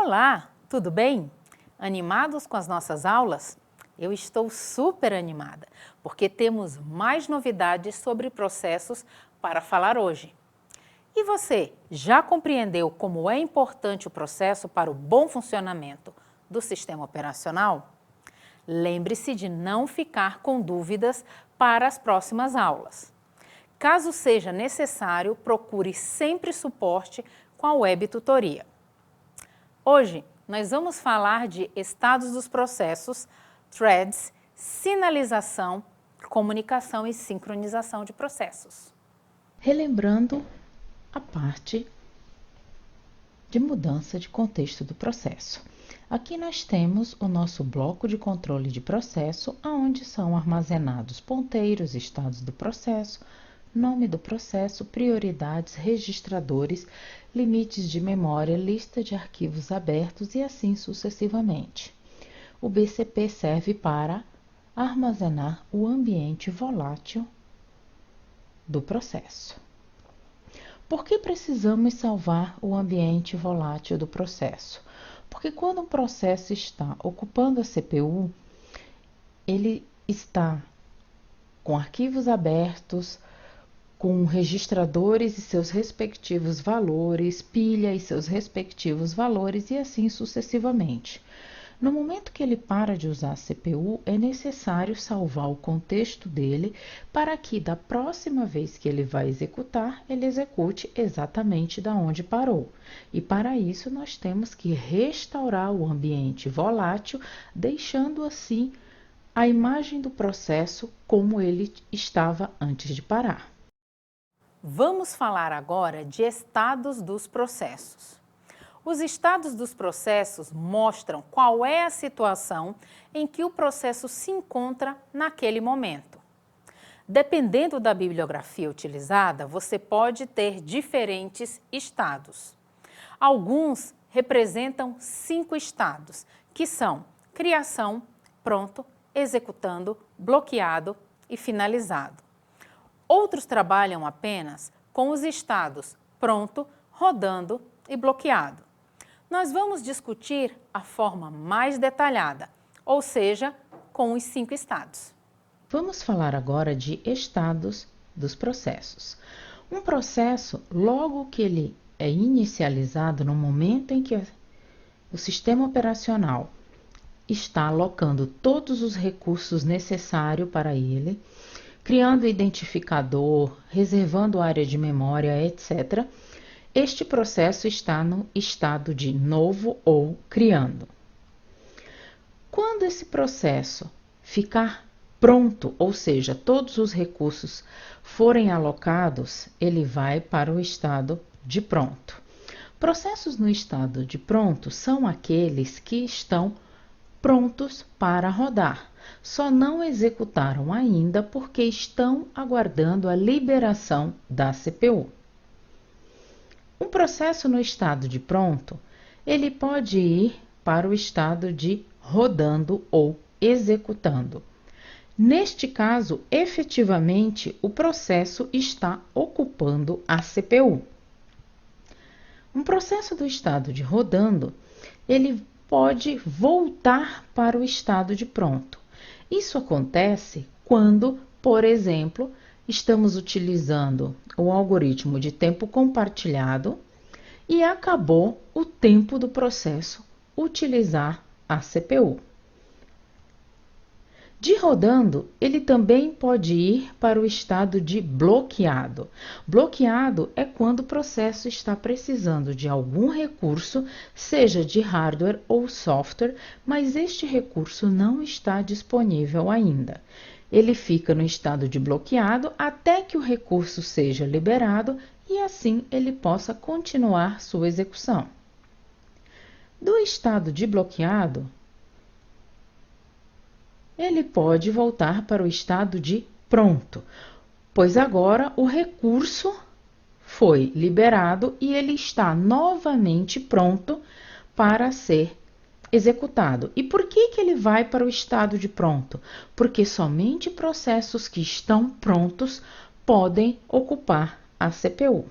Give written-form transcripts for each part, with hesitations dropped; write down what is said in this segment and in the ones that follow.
Olá, tudo bem? Animados com as nossas aulas? Eu estou super animada, porque temos mais novidades sobre processos para falar hoje. E você, já compreendeu como é importante o processo para o bom funcionamento do sistema operacional? Lembre-se de não ficar com dúvidas para as próximas aulas. Caso seja necessário, procure sempre suporte com a Web Tutoria. Hoje, nós vamos falar de estados dos processos, threads, sinalização, comunicação e sincronização de processos. Relembrando a parte de mudança de contexto do processo. Aqui nós temos o nosso bloco de controle de processo, onde são armazenados ponteiros, estados do processo, nome do processo, prioridades, registradores, limites de memória, lista de arquivos abertos e assim sucessivamente. O BCP serve para armazenar o ambiente volátil do processo. Por que precisamos salvar o ambiente volátil do processo? Porque quando um processo está ocupando a CPU, ele está com arquivos abertos, com registradores e seus respectivos valores, pilha e seus respectivos valores e assim sucessivamente. No momento que ele para de usar a CPU, é necessário salvar o contexto dele para que da próxima vez que ele vai executar, ele execute exatamente da onde parou. E para isso nós temos que restaurar o ambiente volátil, deixando assim a imagem do processo como ele estava antes de parar. Vamos falar agora de estados dos processos. Os estados dos processos mostram qual é a situação em que o processo se encontra naquele momento. Dependendo da bibliografia utilizada, você pode ter diferentes estados. Alguns representam 5 estados, que são criação, pronto, executando, bloqueado e finalizado. Outros trabalham apenas com os estados pronto, rodando e bloqueado. Nós vamos discutir a forma mais detalhada, ou seja, com os 5 estados. Vamos falar agora de estados dos processos. Um processo, logo que ele é inicializado, no momento em que o sistema operacional está alocando todos os recursos necessários para ele, criando identificador, reservando área de memória, etc., este processo está no estado de novo ou criando. Quando esse processo ficar pronto, ou seja, todos os recursos forem alocados, ele vai para o estado de pronto. Processos no estado de pronto são aqueles que estão prontos para rodar. Só não executaram ainda porque estão aguardando a liberação da CPU. Um processo no estado de pronto, ele pode ir para o estado de rodando ou executando. Neste caso, efetivamente, o processo está ocupando a CPU. Um processo do estado de rodando, ele pode voltar para o estado de pronto. Isso acontece quando, por exemplo, estamos utilizando o algoritmo de tempo compartilhado e acabou o tempo do processo utilizar a CPU. De rodando, ele também pode ir para o estado de bloqueado. Bloqueado é quando o processo está precisando de algum recurso, seja de hardware ou software, mas este recurso não está disponível ainda. Ele fica no estado de bloqueado até que o recurso seja liberado e assim ele possa continuar sua execução. Do estado de bloqueado, ele pode voltar para o estado de pronto, pois agora o recurso foi liberado e ele está novamente pronto para ser executado. E por que ele vai para o estado de pronto? Porque somente processos que estão prontos podem ocupar a CPU.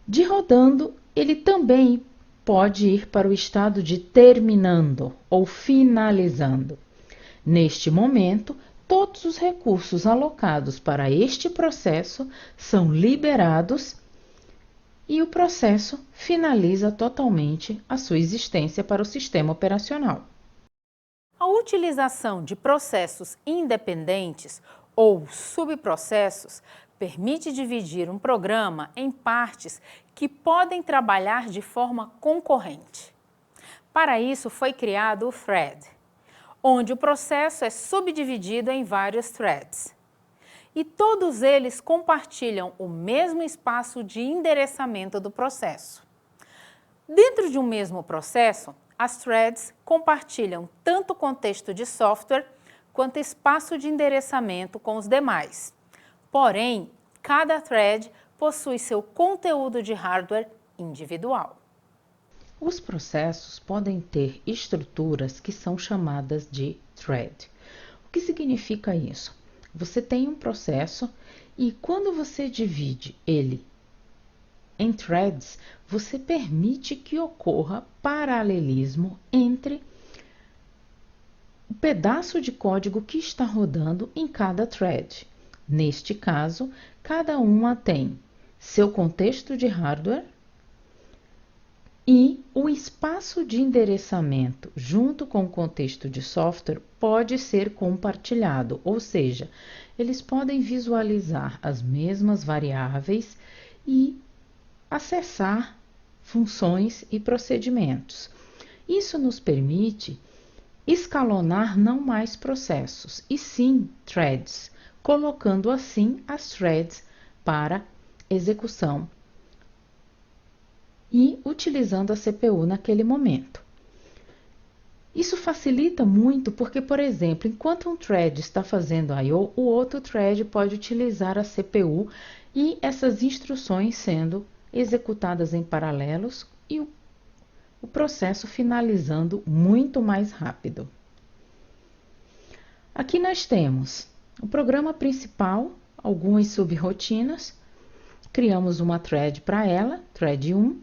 De rodando, ele também pode ir para o estado de terminando ou finalizando. Neste momento, todos os recursos alocados para este processo são liberados e o processo finaliza totalmente a sua existência para o sistema operacional. A utilização de processos independentes ou subprocessos permite dividir um programa em partes que podem trabalhar de forma concorrente. Para isso foi criado o thread, onde o processo é subdividido em vários threads. E todos eles compartilham o mesmo espaço de endereçamento do processo. Dentro de um mesmo processo, as threads compartilham tanto contexto de software quanto espaço de endereçamento com os demais. Porém, cada thread possui seu conteúdo de hardware individual. Os processos podem ter estruturas que são chamadas de thread. O que significa isso? Você tem um processo e quando você divide ele em threads, você permite que ocorra paralelismo entre o pedaço de código que está rodando em cada thread. Neste caso, cada uma tem seu contexto de hardware e o espaço de endereçamento junto com o contexto de software pode ser compartilhado, ou seja, eles podem visualizar as mesmas variáveis e acessar funções e procedimentos. Isso nos permite escalonar não mais processos, e sim threads, colocando assim as threads para execução e utilizando a CPU naquele momento. Isso facilita muito porque, por exemplo, enquanto um thread está fazendo I/O, o outro thread pode utilizar a CPU e essas instruções sendo executadas em paralelos e o processo finalizando muito mais rápido. Aqui nós temos o programa principal, algumas subrotinas, criamos uma thread para ela, thread 1,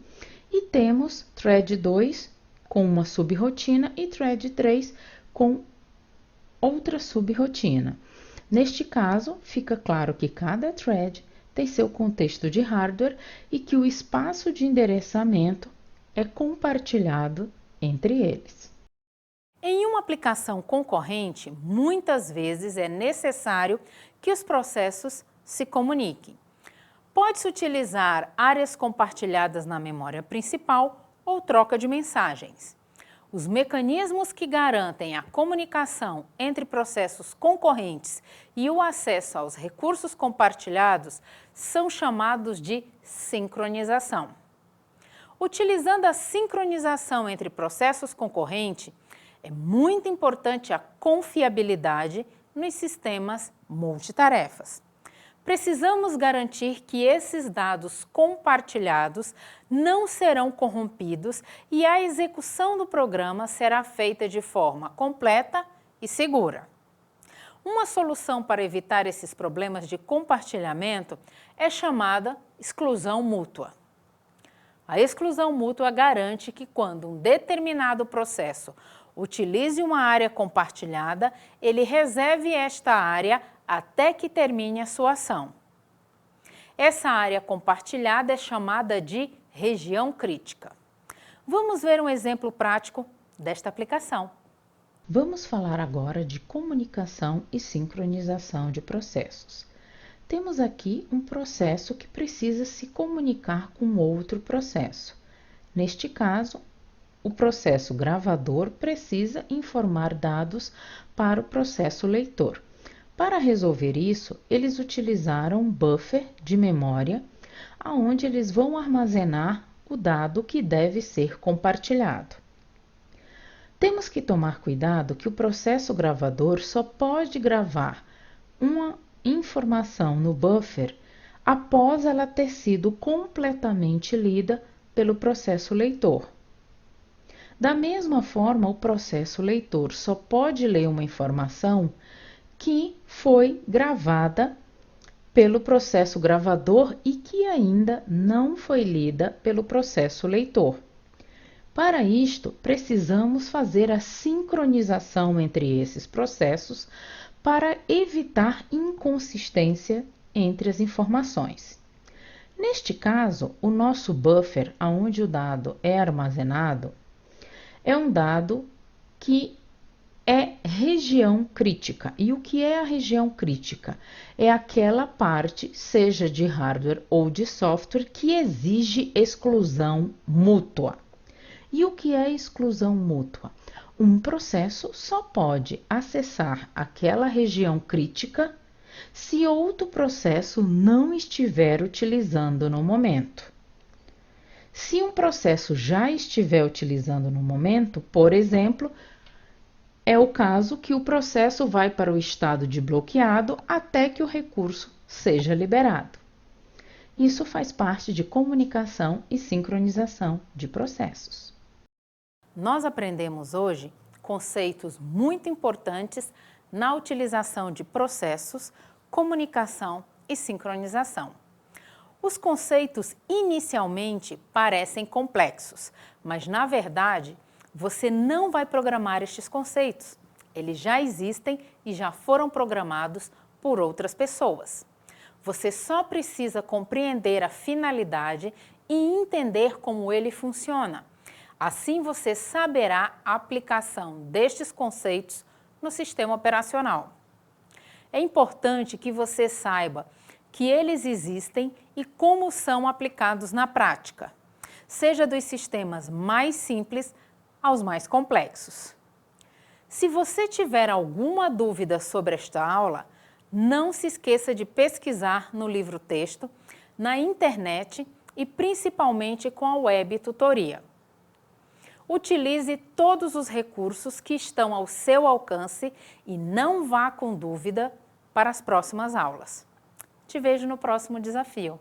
e temos thread 2 com uma subrotina e thread 3 com outra subrotina. Neste caso, fica claro que cada thread tem seu contexto de hardware e que o espaço de endereçamento é compartilhado entre eles. Em uma aplicação concorrente, muitas vezes é necessário que os processos se comuniquem. Pode-se utilizar áreas compartilhadas na memória principal ou troca de mensagens. Os mecanismos que garantem a comunicação entre processos concorrentes e o acesso aos recursos compartilhados são chamados de sincronização. Utilizando a sincronização entre processos concorrentes, é muito importante a confiabilidade nos sistemas multitarefas. Precisamos garantir que esses dados compartilhados não serão corrompidos e a execução do programa será feita de forma completa e segura. Uma solução para evitar esses problemas de compartilhamento é chamada exclusão mútua. A exclusão mútua garante que quando um determinado processo utilize uma área compartilhada, ele reserve esta área até que termine a sua ação. Essa área compartilhada é chamada de região crítica. Vamos ver um exemplo prático desta aplicação. Vamos falar agora de comunicação e sincronização de processos. Temos aqui um processo que precisa se comunicar com outro processo. Neste caso, o processo gravador precisa informar dados para o processo leitor. Para resolver isso, eles utilizaram um buffer de memória, onde eles vão armazenar o dado que deve ser compartilhado. Temos que tomar cuidado que o processo gravador só pode gravar uma informação no buffer após ela ter sido completamente lida pelo processo leitor. Da mesma forma, o processo leitor só pode ler uma informação que foi gravada pelo processo gravador e que ainda não foi lida pelo processo leitor. Para isto, precisamos fazer a sincronização entre esses processos para evitar inconsistência entre as informações. Neste caso, o nosso buffer, onde o dado é armazenado, é um dado que é região crítica. E o que é a região crítica? É aquela parte, seja de hardware ou de software, que exige exclusão mútua. E o que é exclusão mútua? Um processo só pode acessar aquela região crítica se outro processo não estiver utilizando no momento. Se um processo já estiver utilizando no momento, por exemplo, é o caso que o processo vai para o estado de bloqueado até que o recurso seja liberado. Isso faz parte de comunicação e sincronização de processos. Nós aprendemos hoje conceitos muito importantes na utilização de processos, comunicação e sincronização. Os conceitos inicialmente parecem complexos, mas na verdade você não vai programar estes conceitos. Eles já existem e já foram programados por outras pessoas. Você só precisa compreender a finalidade e entender como ele funciona. Assim você saberá a aplicação destes conceitos no sistema operacional. É importante que você saiba que eles existem e como são aplicados na prática, seja dos sistemas mais simples aos mais complexos. Se você tiver alguma dúvida sobre esta aula, não se esqueça de pesquisar no livro-texto, na internet e principalmente com a web tutoria. Utilize todos os recursos que estão ao seu alcance e não vá com dúvida para as próximas aulas. Te vejo no próximo desafio.